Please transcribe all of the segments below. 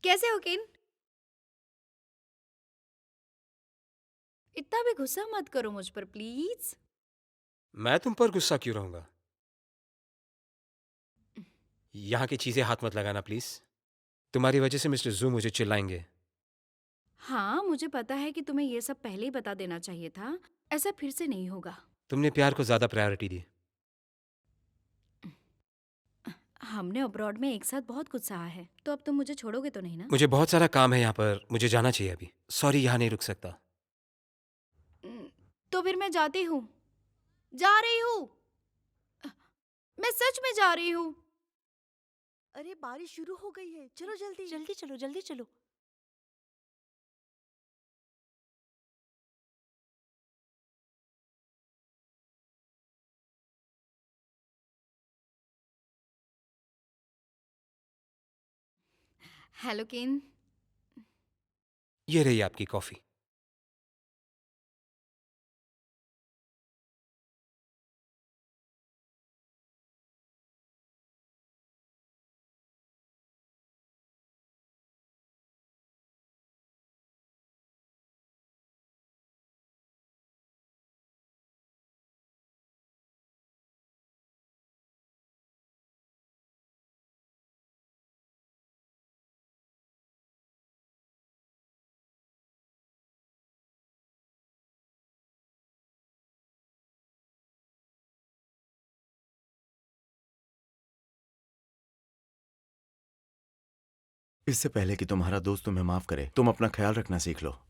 कैसे हो किन? इतना भी गुस्सा मत करो मुझ पर प्लीज। मैं तुम पर गुस्सा क्यों रहूंगा? यहाँ की चीजें हाथ मत लगाना प्लीज। तुम्हारी वजह से मिस्टर जू मुझे चिल्लाएंगे। हाँ, मुझे पता है कि तुम्हें ये सब पहले ही बता देना चाहिए था। ऐसा फिर से नहीं होगा। तुमने प्यार को ज्यादा प्रायोरिटी दी। हमने अब्रॉड में एक साथ बहुत कुछ सहा है, तो अब तुम मुझे छोड़ोगे तो नहीं ना? मुझे बहुत सारा काम है यहाँ पर, मुझे जाना चाहिए अभी। सॉरी, यहाँ नहीं रुक सकता। उम, तो फिर मैं जाती हूँ। जा रही हूँ। मैं सच में जा रही हूँ। अरे बारिश शुरू हो गई है, चलो जल्दी। जल्दी चलो, जल्दी चलो। हेलो किन। ये रही आपकी कॉफी। इससे पहले कि तुम्हारा दोस्त तुम्हें माफ करे, तुम अपना ख्याल रखना सीख लो।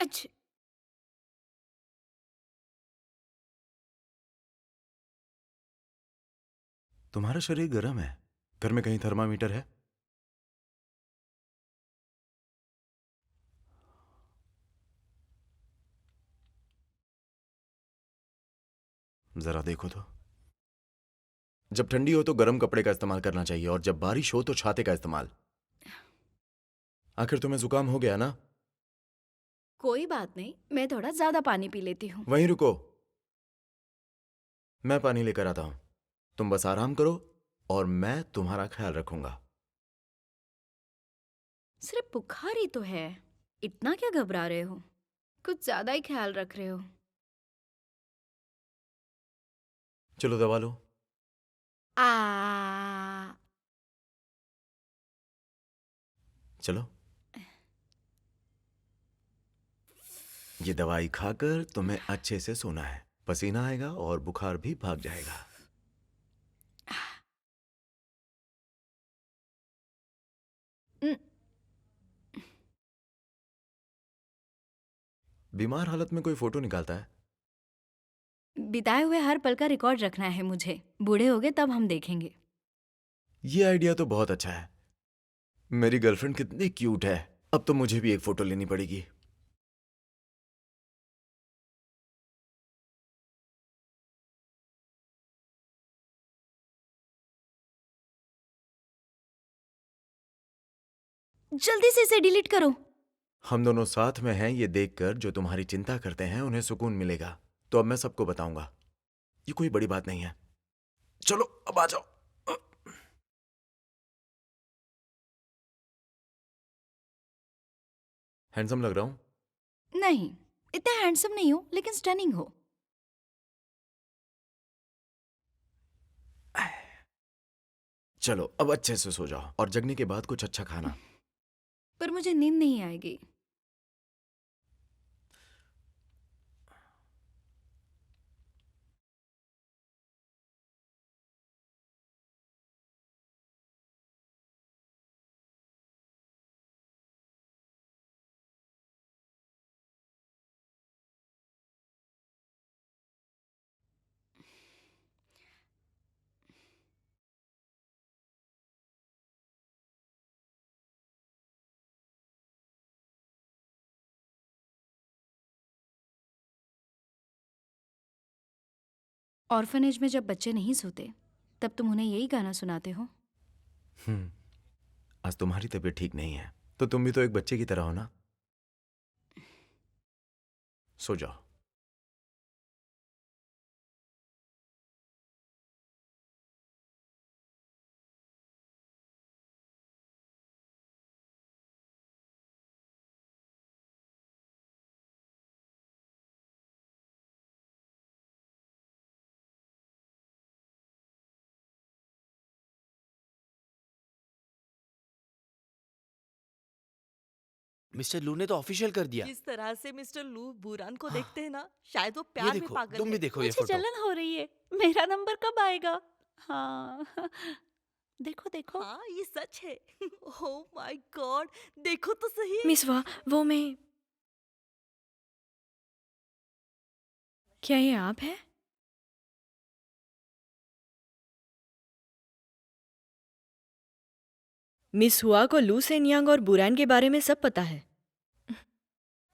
अच्छा। तुम्हारा शरीर गर्म है। घर में कहीं थर्मामीटर है? जरा देखो तो। जब ठंडी हो तो गर्म कपड़े का इस्तेमाल करना चाहिए, और जब बारिश हो तो छाते का इस्तेमाल। आखिर तुम्हें जुकाम हो गया ना? कोई बात नहीं, मैं थोड़ा ज्यादा पानी पी लेती हूँ। वहीं रुको, मैं पानी लेकर आता हूं। तुम बस आराम करो और मैं तुम्हारा ख्याल रखूंगा। सिर्फ बुखार ही तो है, इतना क्या घबरा रहे हो? कुछ ज्यादा ही ख्याल रख रहे हो। चलो दवा लो। आ चलो, ये दवाई खाकर तुम्हें अच्छे से सोना है। पसीना आएगा और बुखार भी भाग जाएगा। न- बीमार हालत में कोई फोटो निकालता है? बिताए हुए हर पल का रिकॉर्ड रखना है मुझे। बूढ़े हो गए तब हम देखेंगे। ये आइडिया तो बहुत अच्छा है। मेरी गर्लफ्रेंड कितनी क्यूट है। अब तो मुझे भी एक फोटो लेनी पड़ेगी। जल्दी से इसे डिलीट करो। हम दोनों साथ में हैं, ये देखकर जो तुम्हारी चिंता करते हैं उन्हें सुकून मिलेगा। तो अब मैं सबको बताऊंगा। ये कोई बड़ी बात नहीं है। चलो अब आ जाओ। हैंडसम लग रहा हूं? नहीं, इतना हैंडसम नहीं हो, लेकिन स्टनिंग हो। चलो अब अच्छे से सो जाओ और जगने के बाद कुछ अच्छा खाना। पर मुझे नींद नहीं आएगी। ऑर्फनेज में जब बच्चे नहीं सोते तब तुम उन्हें यही गाना सुनाते हो। आज तुम्हारी तबीयत ठीक नहीं है तो तुम भी तो एक बच्चे की तरह हो ना। सो जाओ। मिस्टर लू ने तो ऑफिशियल कर दिया। जिस तरह से मिस्टर लू बुरान को देखते हैं ना, शायद वो ये प्यार में देखो, पागल तुम भी है। देखो ये मुझे फोटो। जलन हो रही है। मेरा नंबर कब आएगा? हाँ देखो देखो। हाँ, ये सच है। ओह माय गॉड, देखो तो सही। मिस वाह, वो मैं। क्या ये आप है? मिस हुआ को लू सेनयांग और बुरान के बारे में सब पता है,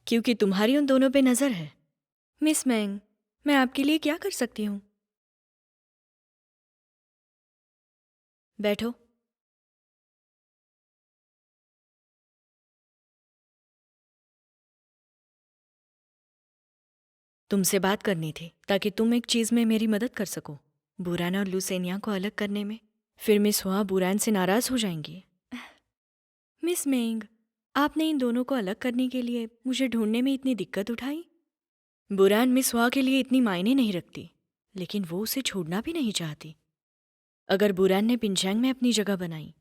क्योंकि तुम्हारी उन दोनों पे नजर है। मिस मैंग, मैं आपके लिए क्या कर सकती हूँ? बैठो। तुमसे बात करनी थी ताकि तुम एक चीज में मेरी मदद कर सको, बुरान और लू सेनयांग को अलग करने में। फिर मिस हुआ बुरान से नाराज हो जाएंगी। मिस मेंग, आपने इन दोनों को अलग करने के लिए मुझे ढूंढने में इतनी दिक्कत उठाई। बुरान मिस हुआ के लिए इतनी मायने नहीं रखती, लेकिन वो उसे छोड़ना भी नहीं चाहती। अगर बुरान ने पिंचांग में अपनी जगह बनाई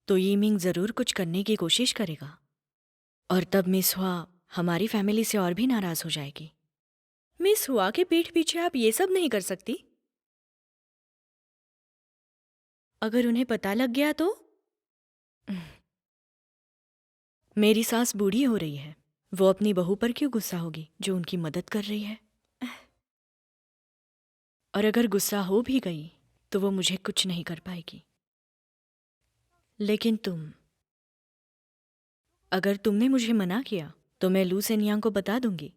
तो यीमिंग जरूर कुछ करने की कोशिश करेगा, और तब मिस हुआ हमारी फैमिली से और भी नाराज हो जाएगी। मिस हुआ के पीठ पीछे आप ये सब नहीं कर सकती। अगर उन्हें पता लग गया तो? मेरी सास बूढ़ी हो रही है, वो अपनी बहू पर क्यों गुस्सा होगी जो उनकी मदद कर रही है? और अगर गुस्सा हो भी गई तो वो मुझे कुछ नहीं कर पाएगी। लेकिन अगर तुमने मुझे मना किया तो मैं लू सेनयांग को बता दूंगी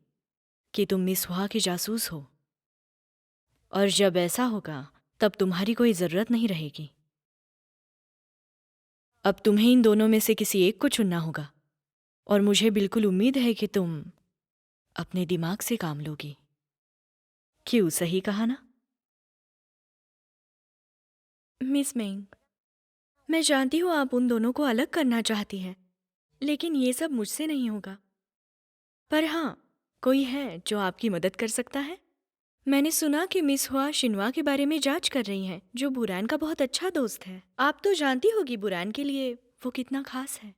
कि तुम मिस हुआ के जासूस हो, और जब ऐसा होगा तब तुम्हारी कोई जरूरत नहीं रहेगी। अब तुम्हें इन दोनों में से किसी एक को चुनना होगा, और मुझे बिल्कुल उम्मीद है कि तुम अपने दिमाग से काम लोगी। क्यों, सही कहा ना? मिस मेंग, मैं जानती हूँ आप उन दोनों को अलग करना चाहती हैं, लेकिन ये सब मुझसे नहीं होगा। पर हाँ, कोई है जो आपकी मदद कर सकता है। मैंने सुना कि मिस हुआ शिन्वा के बारे में जांच कर रही हैं, जो बुरान का बहुत अच्छा दोस्त है। आप तो जानती होगी बुरान के लिए वो कितना खास है।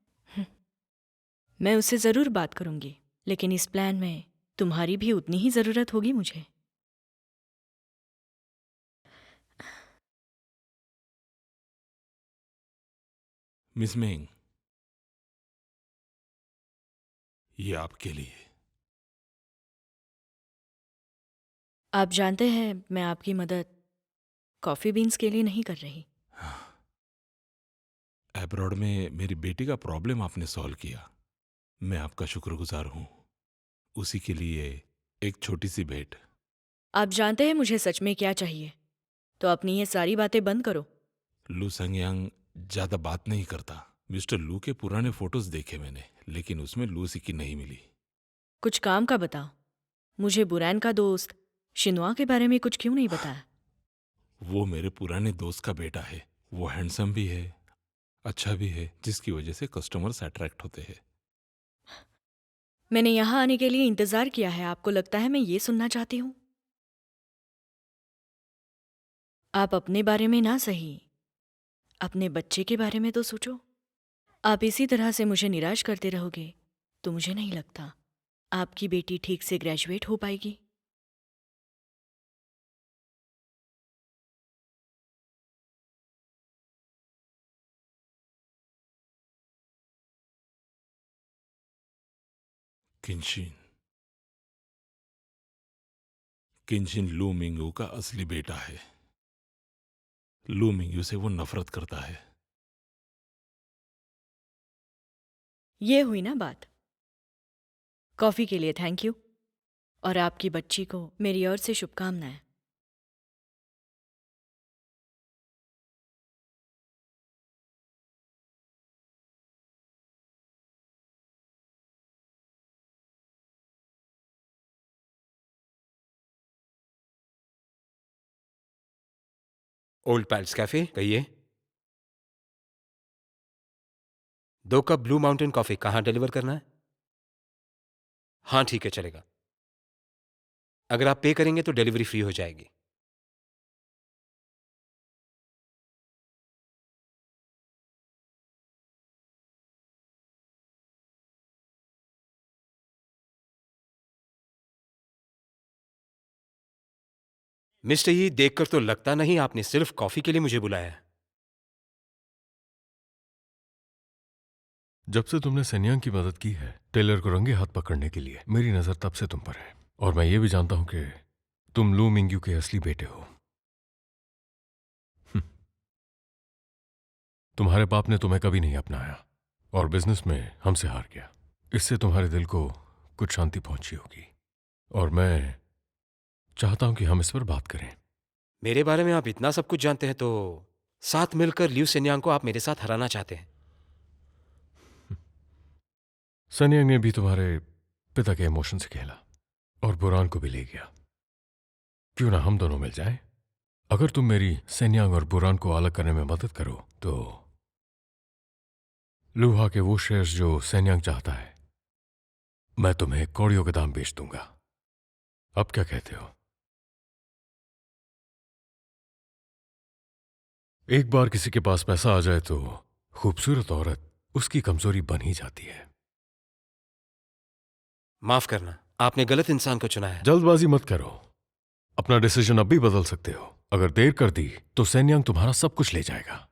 मैं उससे जरूर बात करूंगी, लेकिन इस प्लान में तुम्हारी भी उतनी ही जरूरत होगी मुझे। मिस मेंग, ये आपके लिए। आप जानते हैं मैं आपकी मदद कॉफी बीन्स के लिए नहीं कर रही। एब्रॉड में मेरी बेटी का प्रॉब्लम आपने सॉल्व किया, मैं आपका शुक्रगुजार हूं। उसी के लिए एक छोटी सी भेंट। आप जानते हैं मुझे सच में क्या चाहिए, तो अपनी ये सारी बातें बंद करो। लू संगयांग ज्यादा बात नहीं करता। मिस्टर लू के पुराने फोटोज देखे मैंने, लेकिन उसमें लू सिक्की नहीं मिली। कुछ काम का बताओ। मुझे बुरान का दोस्त शिन्वा के बारे में कुछ क्यों नहीं बताया? वो मेरे पुराने दोस्त का बेटा है। वो हैंडसम भी है, अच्छा भी है, जिसकी वजह से कस्टमर्स अट्रैक्ट होते हैं। मैंने यहाँ आने के लिए इंतजार किया है, आपको लगता है मैं ये सुनना चाहती हूँ? आप अपने बारे में ना सही, अपने बच्चे के बारे में तो सोचो। आप इसी तरह से मुझे निराश करते रहोगे तो मुझे नहीं लगता आपकी बेटी ठीक से ग्रेजुएट हो पाएगी। किंशिन, किंशिन लू मिंगू का असली बेटा है। लू मिंगू से वो नफरत करता है। ये हुई ना बात। कॉफी के लिए थैंक यू, और आपकी बच्ची को मेरी ओर से शुभकामनाएं। ओल्ड पैल्स कैफे, कहिए। 2 कप ब्लू माउंटेन कॉफी कहाँ डिलीवर करना है? हाँ ठीक है, चलेगा। अगर आप पे करेंगे तो डिलीवरी फ्री हो जाएगी। मिस्टर यी, देखकर तो लगता नहीं आपने सिर्फ कॉफी के लिए मुझे बुलाया है। जब से तुमने सन्यांग की मदद की है टेलर को रंगे हाथ पकड़ने के लिए, मेरी नजर तब से तुम पर है। और मैं ये भी जानता हूं कि तुम लू मिंग्यू के असली बेटे हो। तुम्हारे बाप ने तुम्हें कभी नहीं अपनाया और बिजनेस में हमसे हार गया। इससे तुम्हारे दिल को कुछ शांति पहुंची होगी और मैं चाहता हूं कि हम इस पर बात करें। मेरे बारे में आप इतना सब कुछ जानते हैं तो साथ मिलकर लिू सेन्यांग को आप मेरे साथ हराना चाहते हैं। सन्यांग ने भी तुम्हारे पिता के इमोशन से खेला और बुरान को भी ले गया। क्यों ना हम दोनों मिल जाएं? अगर तुम मेरी सन्यांग और बुरान को अलग करने में मदद करो तो लूहा के वो शेयर्स जो सन्यांग चाहता है मैं तुम्हें कौड़ियों के दाम बेच दूंगा। अब क्या कहते हो? एक बार किसी के पास पैसा आ जाए तो खूबसूरत औरत उसकी कमजोरी बन ही जाती है। माफ करना, आपने गलत इंसान को चुना है। जल्दबाजी मत करो, अपना डिसीजन अब भी बदल सकते हो। अगर देर कर दी तो सन्यांग तुम्हारा सब कुछ ले जाएगा।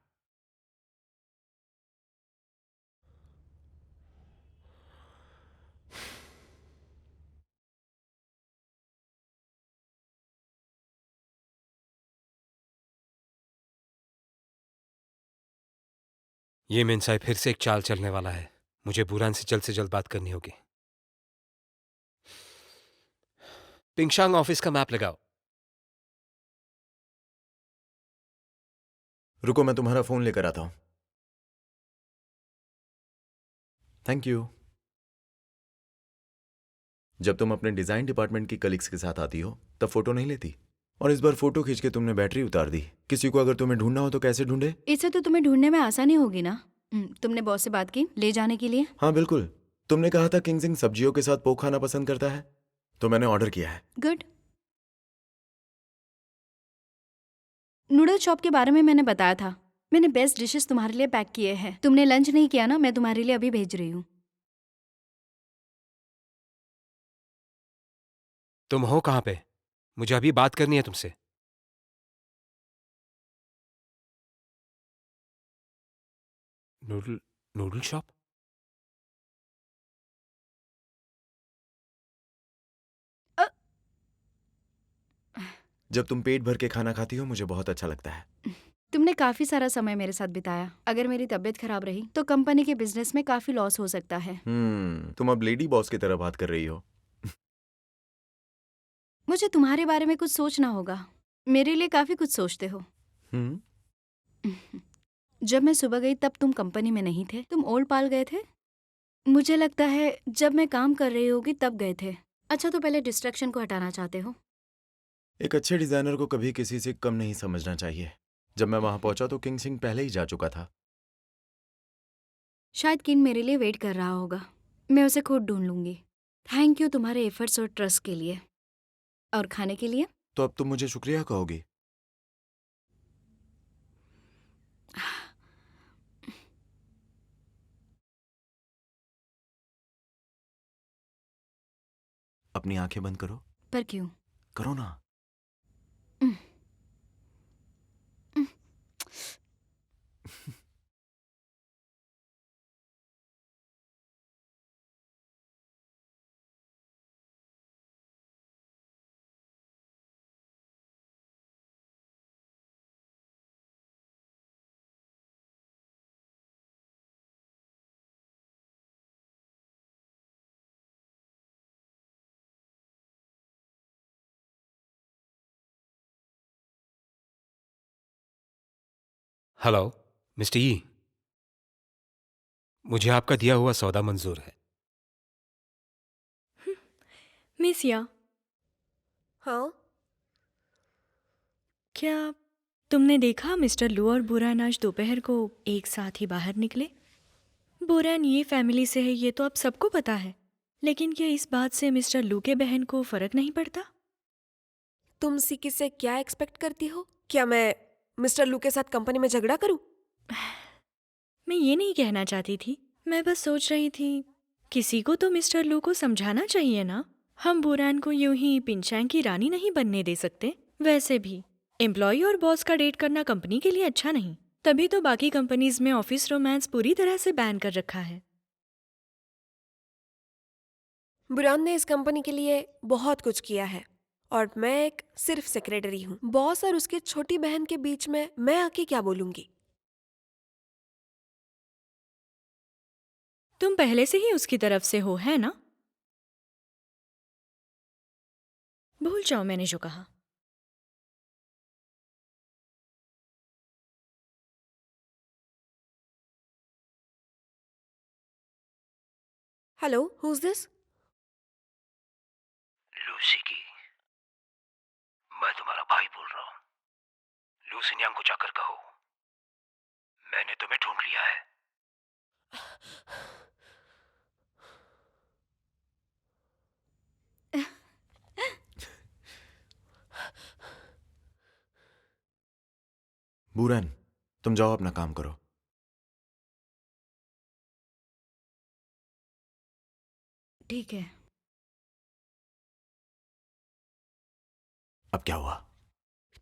ये मिनसाई फिर से एक चाल चलने वाला है। मुझे बुरान से जल्द बात करनी होगी। पिंगशांग ऑफिस का मैप लगाओ। रुको, मैं तुम्हारा फोन लेकर आता हूं। Thank you. जब तुम अपने डिजाइन डिपार्टमेंट की कलीग्स के साथ आती हो तब फोटो नहीं लेती, और इस बार फोटो खींच के तुमने बैटरी उतार दी। किसी को अगर तुम्हें ढूंढना हो तो कैसे ढूंढे? इससे तो तुम्हें ढूंढने में आसानी होगी ना। तुमने बॉस से बात की ले जाने के लिए? हाँ बिल्कुल। तुमने कहा था किंग सिंह सब्जियों के साथ पोक खाना पसंद करता है, तो मैंने ऑर्डर किया है। गुड। नूडल शॉप के बारे में मैंने बताया था। मैंने बेस्ट डिशेस तुम्हारे लिए पैक किए हैं। तुमने लंच नहीं किया ना, मैं तुम्हारे लिए अभी भेज रही हूँ। तुम हो कहां पे? मुझे अभी बात करनी है तुमसे। Noodle noodle shop? जब तुम पेट भर के खाना खाती हो मुझे बहुत अच्छा लगता है। तुमने काफी सारा समय मेरे साथ बिताया। अगर मेरी तबीयत खराब रही तो कंपनी के बिजनेस में काफी लॉस हो सकता है। तुम अब लेडी बॉस की तरह बात कर रही हो। मुझे तुम्हारे बारे में कुछ सोचना होगा। मेरे लिए काफी कुछ सोचते हो। जब मैं सुबह गई तब तुम कंपनी में नहीं थे, तुम ओल्ड पाल गए थे। मुझे लगता है जब मैं काम कर रही होगी तब गए थे। अच्छा, तो पहले डिस्ट्रैक्शन को हटाना चाहते हो। एक अच्छे डिजाइनर को कभी किसी से कम नहीं समझना चाहिए। जब मैं वहां पहुंचा तो किंग सिंह पहले ही जा चुका था। शायद किन मेरे लिए वेट कर रहा होगा। मैं उसे खुद ढूंढ लूंगी। थैंक यू तुम्हारे एफर्ट्स और ट्रस्ट के लिए। और खाने के लिए? तो अब तुम मुझे शुक्रिया कहोगी? अपनी आंखें बंद करो। पर क्यों? करो ना। उम, उम, हेलो मिस्टर ई, मुझे आपका दिया हुआ सौदा मंजूर है। मिस या, हाँ, क्या तुमने देखा मिस्टर लू और बुरान आज दोपहर को एक साथ ही बाहर निकले? बुरान ये फैमिली से है, ये तो अब सबको पता है, लेकिन क्या इस बात से मिस्टर लू के बहन को फर्क नहीं पड़ता? तुम सिकी से क्या एक्सपेक्ट करती हो? क्या मैं मिस्टर लू के साथ कंपनी में झगड़ा करूं? मैं ये नहीं कहना चाहती थी, मैं बस सोच रही थी किसी को तो मिस्टर लू को समझाना चाहिए ना। हम बुरान को यूं ही पिंचांग की रानी नहीं बनने दे सकते। वैसे भी एम्प्लॉय और बॉस का डेट करना कंपनी के लिए अच्छा नहीं, तभी तो बाकी कंपनीज में ऑफिस रोमांस पूरी तरह से बैन कर रखा है। बुरान ने इस कंपनी के लिए बहुत कुछ किया है और मैं एक सिर्फ सेक्रेटरी हूँ। बॉस और उसकी छोटी बहन के बीच में मैं आके क्या बोलूंगी? तुम पहले से ही उसकी तरफ से हो, है ना? भूल जाओ मैंने जो कहा। Hello, who is this? Lucy की, मैं तुम्हारा भाई बोल रहा हूँ। लूसी न्यांग को जाकर कहो मैंने तुम्हें ढूंढ लिया है। बुरान, तुम जाओ अपना काम करो। ठीक है। अब क्या हुआ?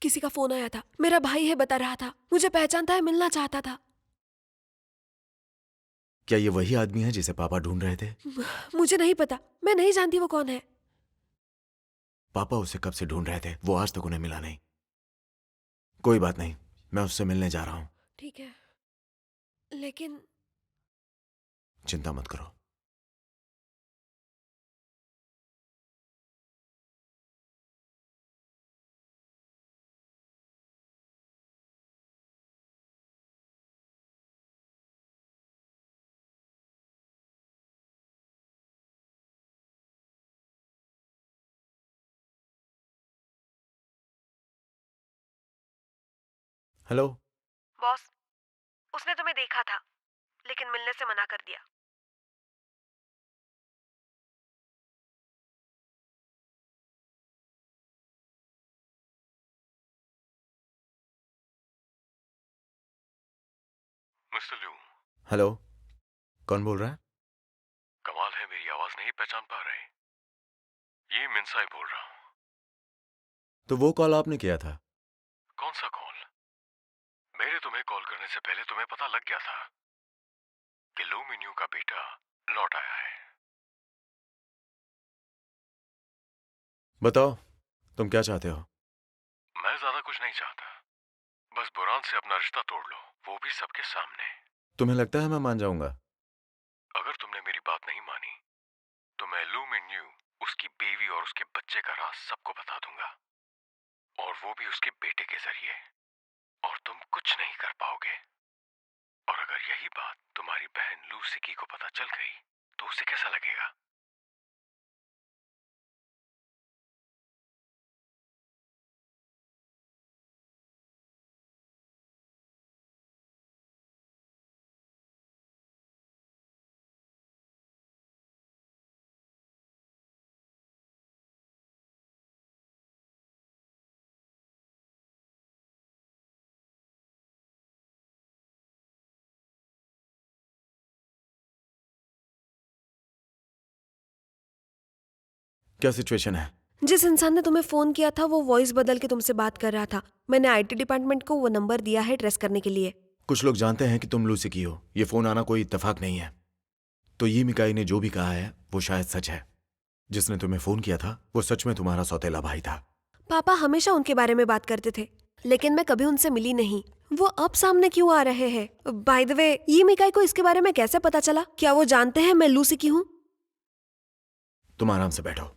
किसी का फोन आया था, मेरा भाई है बता रहा था, मुझे पहचानता है, मिलना चाहता था। क्या ये वही आदमी है जिसे पापा ढूंढ रहे थे? मुझे नहीं पता, मैं नहीं जानती वो कौन है। पापा उसे कब से ढूंढ रहे थे, वो आज तक उन्हें मिला नहीं। कोई बात नहीं, मैं उससे मिलने जा रहा हूं। ठीक है, लेकिन चिंता मत करो। हेलो। बॉस, उसने तुम्हें देखा था, लेकिन मिलने से मना कर दिया। मिस्टर लू, हेलो, कौन बोल रहा है? कमाल है, मेरी आवाज नहीं पहचान पा रहे। ये मिनसाई बोल रहा हूँ। तो वो कॉल आपने किया था? कौन सा कॉल? मेरे तुम्हें कॉल करने से पहले तुम्हें पता लग गया था कि लू मिन्यू का बेटा लौट आया है। बताओ, तुम क्या चाहते हो? मैं ज्यादा कुछ नहीं चाहता, बस बुरान से अपना रिश्ता तोड़ लो, वो भी सबके सामने। तुम्हें लगता है मैं मान जाऊंगा? अगर तुमने मेरी बात नहीं मानी तो मैं लू मिन्यू, उसकी बीवी और उसके बच्चे का राज सबको बता दूंगा, और वो भी उसके बेटे के जरिए, और तुम कुछ नहीं कर पाओगे। और अगर यही बात तुम्हारी बहन लू सिकी को पता चल गई तो उसे कैसा लगेगा? क्या सिचुएशन है? जिस इंसान ने तुम्हें फोन किया था वो वॉइस बदल के तुमसे बात कर रहा था। मैंने आईटी डिपार्टमेंट को वो नंबर दिया है ट्रेस करने के लिए। कुछ लोग जानते हैं कि तुम लूसी की हो। ये फोन आना कोई इत्तेफाक नहीं है। तो ये मिकाई ने जो भी कहा है वो शायद सच है। जिसने तुम्हें फोन किया था वो सच में तुम्हारा सौतेला भाई था। पापा हमेशा उनके बारे में बात करते थे, लेकिन मैं कभी उनसे मिली नहीं। वो अब सामने क्यों आ रहे हैं? बाय द वे, ये मिकाई को इसके बारे में कैसे पता चला? क्या वो जानते हैं मैं लूसी की हूँ? तुम आराम से बैठो।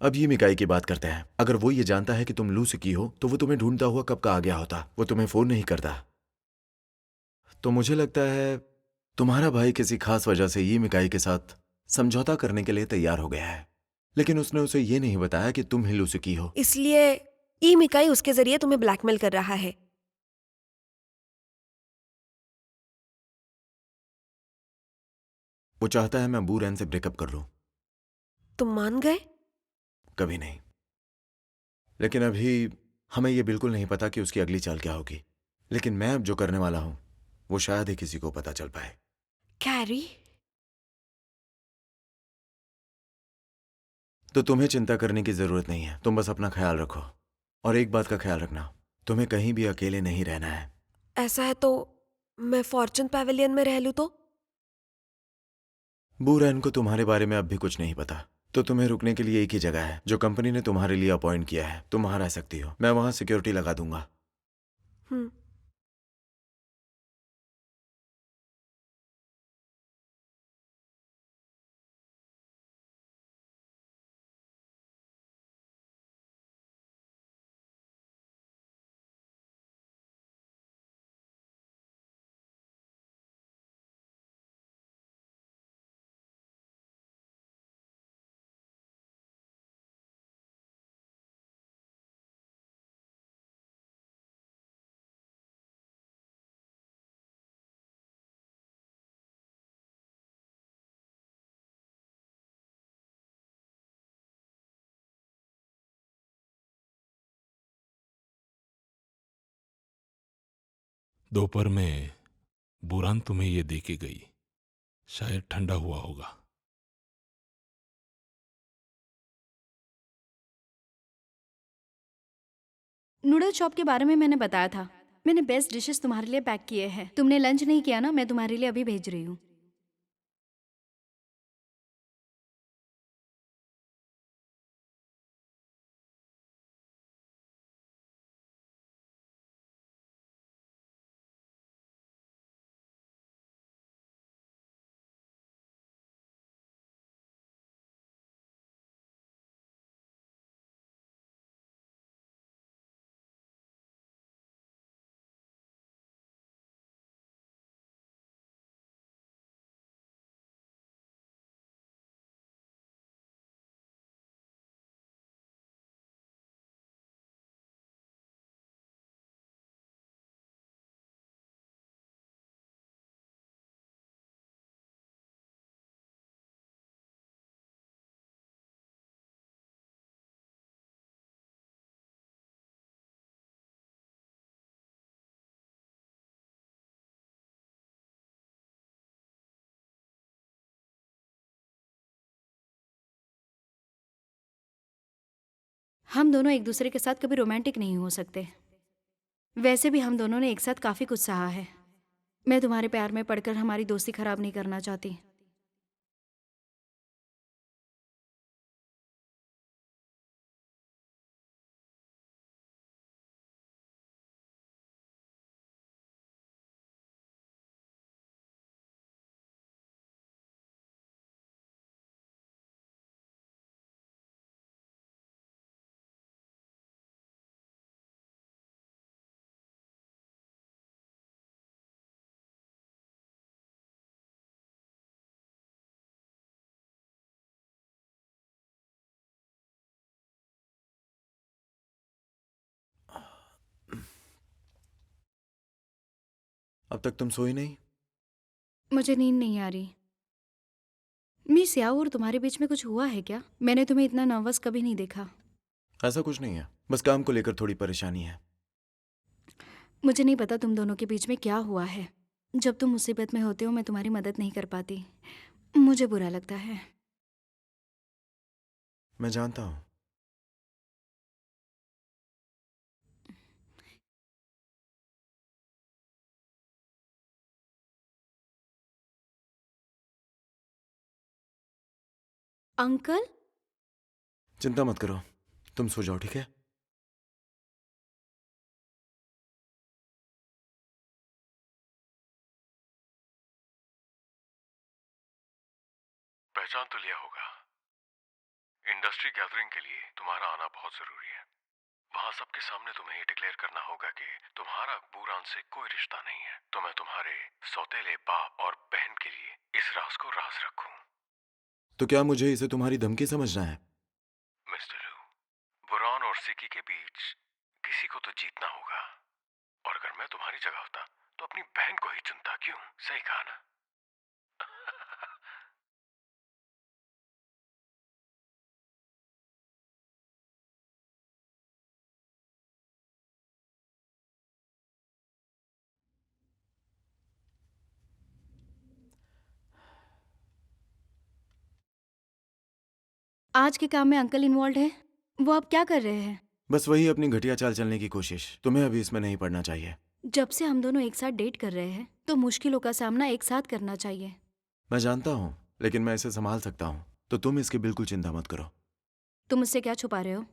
अब ये मिकाई की बात करते हैं। अगर वो ये जानता है कि तुम लूसी की हो तो वो तुम्हें ढूंढता हुआ कब का आ गया होता। वो तुम्हें फोन नहीं करता। तो मुझे लगता है तुम्हारा भाई किसी खास वजह से ये मिकाई के साथ समझौता करने के लिए तैयार हो गया है, लेकिन उसने उसे ये नहीं बताया कि तुम ही लूसी की हो। इसलिए ई मिकाई उसके जरिए तुम्हें ब्लैकमेल कर रहा है। वो चाहता है मैं बूरैन से ब्रेकअप कर लूं। तुम मान गए? कभी नहीं। लेकिन अभी हमें ये बिल्कुल नहीं पता कि उसकी अगली चाल क्या होगी। लेकिन मैं अब जो करने वाला हूं वो शायद ही किसी को पता चल पाए। कैरी, तो तुम्हें चिंता करने की जरूरत नहीं है। तुम बस अपना ख्याल रखो। और एक बात का ख्याल रखना, तुम्हें कहीं भी अकेले नहीं रहना है। ऐसा है तो मैं फॉर्चून पैवेलियन में रह लूं तो? बूरैन को तुम्हारे बारे में अब भी कुछ नहीं पता। तो तुम्हें रुकने के लिए एक ही जगह है जो कंपनी ने तुम्हारे लिए अपॉइंट किया है। तुम वहां रह सकती हो। मैं वहां सिक्योरिटी लगा दूंगा। हम्म। दोपहर में बुरान तुम्हें ये दे के गई, शायद ठंडा हुआ होगा। नूडल शॉप के बारे में मैंने बताया था। मैंने बेस्ट डिशेस तुम्हारे लिए पैक किए हैं। तुमने लंच नहीं किया ना? मैं तुम्हारे लिए अभी भेज रही हूँ। हम दोनों एक दूसरे के साथ कभी रोमांटिक नहीं हो सकते। वैसे भी हम दोनों ने एक साथ काफी कुछ सहा है। मैं तुम्हारे प्यार में पड़कर हमारी दोस्ती खराब नहीं करना चाहती। अब तक तुम सोई नहीं? मुझे नींद नहीं आ रही। मिस याओ, और तुम्हारे बीच में कुछ हुआ है क्या? मैंने तुम्हें इतना नर्वस कभी नहीं देखा। ऐसा कुछ नहीं है, बस काम को लेकर थोड़ी परेशानी है। मुझे नहीं पता तुम दोनों के बीच में क्या हुआ है। जब तुम मुसीबत में होते हो मैं तुम्हारी मदद नहीं कर पाती। मुझे बुरा लगता है। मैं जानता हूं। अंकल, चिंता मत करो, तुम सो जाओ, ठीक है? पहचान तो लिया होगा। इंडस्ट्री गैदरिंग के लिए तुम्हारा आना बहुत जरूरी है। वहां सबके सामने तुम्हें ये डिक्लेयर करना होगा कि तुम्हारा बुरान से कोई रिश्ता नहीं है। तो मैं तुम्हारे सौतेले बाप और बहन के लिए इस राज को राज रखूं। तो क्या मुझे इसे तुम्हारी धमकी समझना है? मिस्टर लू, बुरान और सिकी के बीच किसी को तो जीतना होगा। और अगर मैं तुम्हारी जगह होता तो अपनी बहन को ही चुनता। क्यों? सही कहा ना? आज के काम में अंकल इन्वॉल्व है। वो अब क्या कर रहे हैं? बस वही अपनी घटिया चाल चलने की कोशिश। तुम्हें अभी इसमें नहीं पड़ना चाहिए। जब से हम दोनों एक साथ डेट कर रहे हैं तो मुश्किलों का सामना एक साथ करना चाहिए। मैं जानता हूं, लेकिन मैं इसे संभाल सकता हूं। तो तुम इसकी बिल्कुल चिंता मत करो। तुम मुझसे क्या छुपा रहे हो?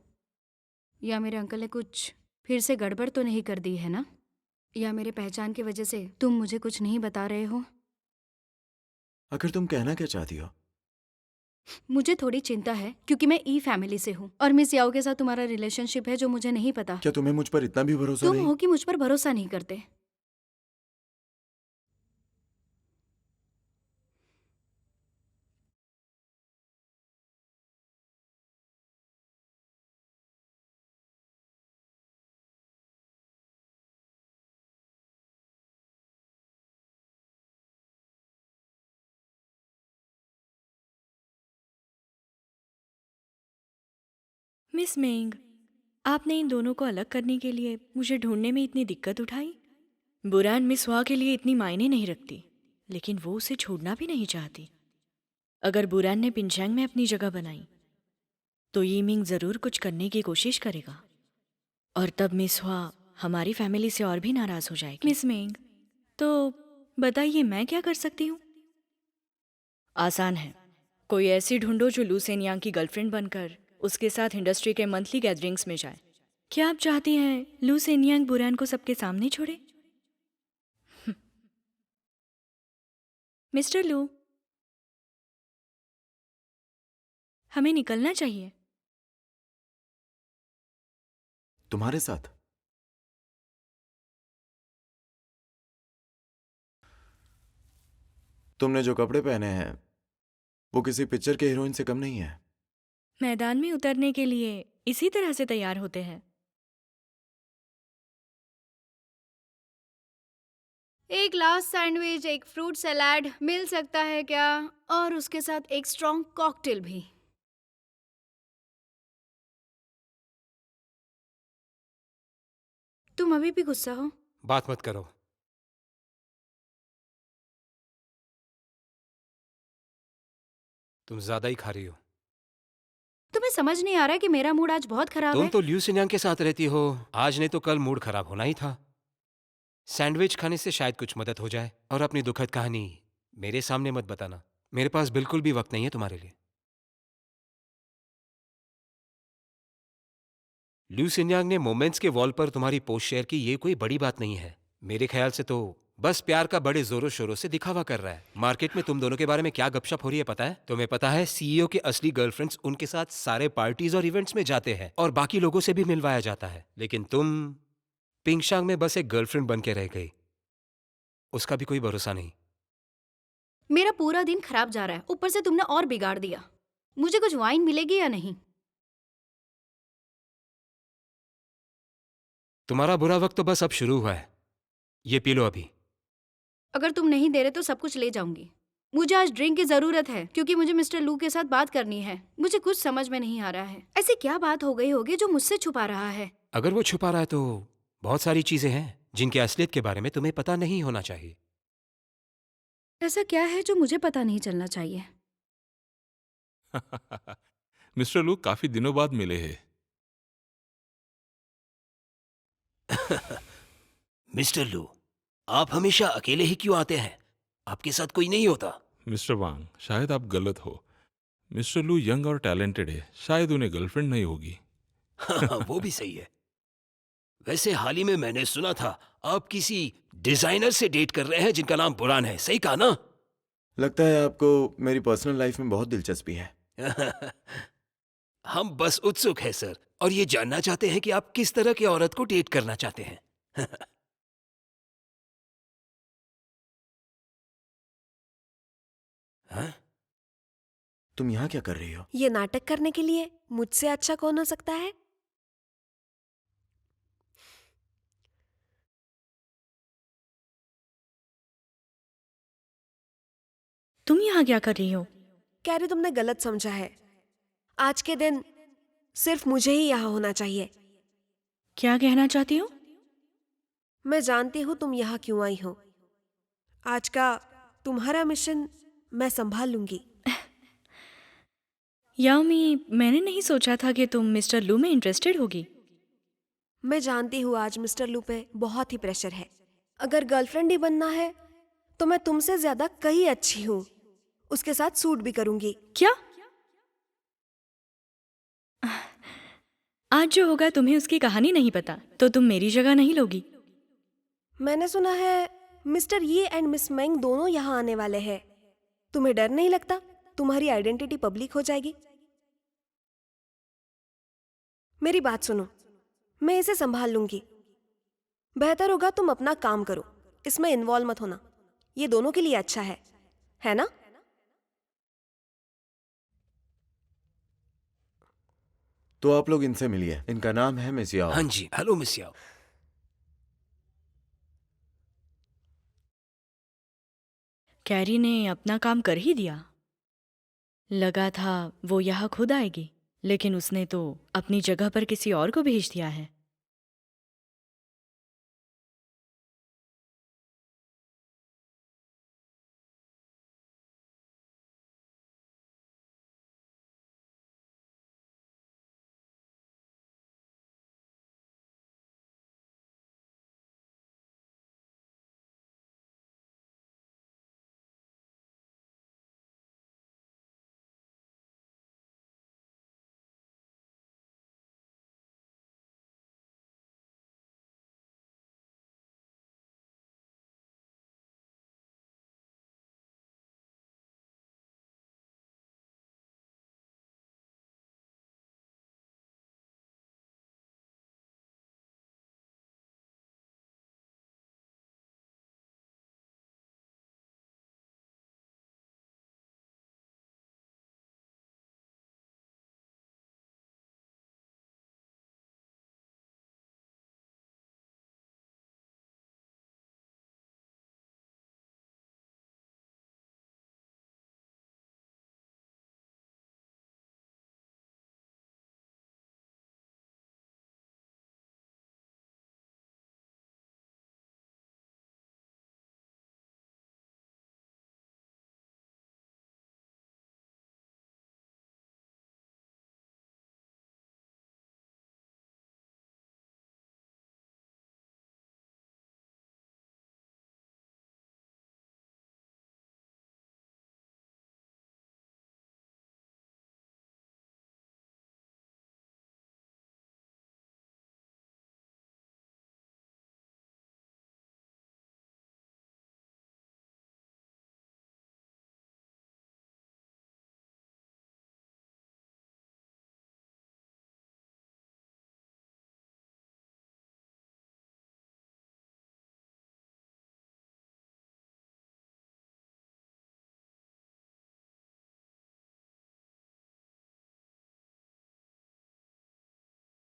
या मेरे अंकल ने कुछ फिर से गड़बड़ तो नहीं कर दी है ना? या मेरे पहचान की वजह से तुम मुझे कुछ नहीं बता रहे हो? आखिर तुम कहना क्या चाहती हो? मुझे थोड़ी चिंता है क्योंकि मैं ई फैमिली से हूँ और मिस याओ के साथ तुम्हारा रिलेशनशिप है जो मुझे नहीं पता। क्या तुम्हें मुझ पर इतना भी भरोसा तुम नहीं? हो कि मुझ पर भरोसा नहीं करते। मिस मेंग, आपने इन दोनों को अलग करने के लिए मुझे ढूंढने में इतनी दिक्कत उठाई। बुरान मिस हुआ के लिए इतनी मायने नहीं रखती, लेकिन वो उसे छोड़ना भी नहीं चाहती। अगर बुरान ने पिंचांग में अपनी जगह बनाई तो ये मिंग जरूर कुछ करने की कोशिश करेगा और तब मिस हुआ हमारी फैमिली से और भी नाराज हो जाएगी। मिस मेंग, तो बताइए मैं क्या कर सकती हूँ? आसान है। कोई ऐसी ढूंढो जो लू सेनयांग की गर्लफ्रेंड बनकर उसके साथ इंडस्ट्री के मंथली गैदरिंग्स में जाए। क्या आप चाहती हैं लू सेनयांग बुरान को सबके सामने छोड़े? मिस्टर लू, हमें निकलना चाहिए। तुम्हारे साथ? तुमने जो कपड़े पहने हैं वो किसी पिक्चर के हीरोइन से कम नहीं है। मैदान में उतरने के लिए इसी तरह से तैयार होते हैं। एक लास्ट सैंडविच, एक फ्रूट सलाद मिल सकता है क्या? और उसके साथ एक स्ट्रॉन्ग कॉकटेल भी। तुम अभी भी गुस्सा हो? बात मत करो। तुम ज्यादा ही खा रही हो। तुम्हें समझ नहीं आ रहा है कि मेरा मूड आज बहुत खराब तुम है? तो ल्यू सिन्यांग के साथ रहती हो। आज नहीं तो कल मूड खराब होना ही था। सैंडविच खाने से शायद कुछ मदद हो जाए। और अपनी दुखद कहानी मेरे सामने मत बताना। मेरे पास बिल्कुल भी वक्त नहीं है तुम्हारे लिए। ल्यू सिन्यांग ने मोमेंट्स के वॉल पर तुम्हारी पोस्ट शेयर की, ये कोई बड़ी बात नहीं है। मेरे ख्याल से तो बस प्यार का बड़े जोरों शोरों से दिखावा कर रहा है। मार्केट में तुम दोनों के बारे में क्या गपशप हो रही है पता है? तुम्हें पता है सीईओ के असली गर्लफ्रेंड्स उनके साथ सारे पार्टीज और इवेंट्स में जाते हैं और बाकी लोगों से भी मिलवाया जाता है। लेकिन तुम पिंगशांग में बस एक गर्लफ्रेंड बन के रह गई। उसका भी कोई भरोसा नहीं। मेरा पूरा दिन खराब जा रहा है, ऊपर से तुमने और बिगाड़ दिया। मुझे कुछ वाइन मिलेगी या नहीं? तुम्हारा बुरा वक्त तो बस अब शुरू हुआ है। ये पी लो अभी। अगर तुम नहीं दे रहे तो सब कुछ ले जाऊंगी। मुझे आज ड्रिंक की जरूरत है क्योंकि मुझे मिस्टर लू के साथ बात करनी है। मुझे कुछ समझ में नहीं आ रहा है, ऐसी क्या बात हो गई होगी जो मुझसे छुपा रहा है? अगर वो छुपा रहा है तो बहुत सारी चीजें हैं जिनके असलियत के बारे में तुम्हें पता नहीं होना चाहिए। ऐसा क्या है जो मुझे पता नहीं चलना चाहिए? मिस्टर लू काफी दिनों बाद मिले हैं। मिस्टर लू, आप हमेशा अकेले ही क्यों आते हैं? आपके साथ कोई नहीं होता? मिस्टर वांग, शायद आप गलत हो। मिस्टर लू यंग और टैलेंटेड है, शायद उन्हें गर्लफ्रेंड नहीं होगी। हाँ, वो भी सही है। वैसे हाल ही में मैंने सुना था आप किसी डिजाइनर से डेट कर रहे हैं जिनका नाम बुरान है, सही कहा ना? लगता है आपको मेरी पर्सनल लाइफ में बहुत दिलचस्पी है। हम बस उत्सुक हैं सर, और ये जानना चाहते हैं कि आप किस तरह की औरत को डेट करना चाहते हैं। हाँ? तुम यहाँ क्या कर रही हो? ये नाटक करने के लिए मुझसे अच्छा कौन हो सकता है? तुम यहाँ क्या कर रही हो? कैरी, तुमने गलत समझा है। आज के दिन सिर्फ मुझे ही यहाँ होना चाहिए। क्या कहना चाहती हो? मैं जानती हूँ तुम यहाँ क्यों आई हो। आज का तुम्हारा मिशन मैं संभाल लूंगी। याओमी, मैंने नहीं सोचा था कि तुम मिस्टर लू में इंटरेस्टेड होगी। मैं जानती हूँ आज मिस्टर लू पे बहुत ही प्रेशर है। अगर गर्लफ्रेंड ही बनना है तो मैं तुमसे ज्यादा कहीं अच्छी हूँ। उसके साथ सूट भी करूंगी। क्या? आज जो होगा तुम्हें उसकी कहानी नहीं पता, तो तुम मेरी जगह नहीं लोगी। मैंने सुना है मिस्टर ये एंड मिस मेंग दोनों यहाँ आने वाले हैं। तुम्हें डर नहीं लगता तुम्हारी आइडेंटिटी पब्लिक हो जाएगी? मेरी बात सुनो, मैं इसे संभाल लूंगी। बेहतर होगा तुम अपना काम करो, इसमें इन्वॉल्व मत होना। ये दोनों के लिए अच्छा है ना? तो आप लोग इनसे मिलिए। इनका नाम है मिस याओ। हाँ जी, हेलो मिस याओ। कैरी ने अपना काम कर ही दिया। लगा था वो यहाँ खुद आएगी, लेकिन उसने तो अपनी जगह पर किसी और को भेज दिया है।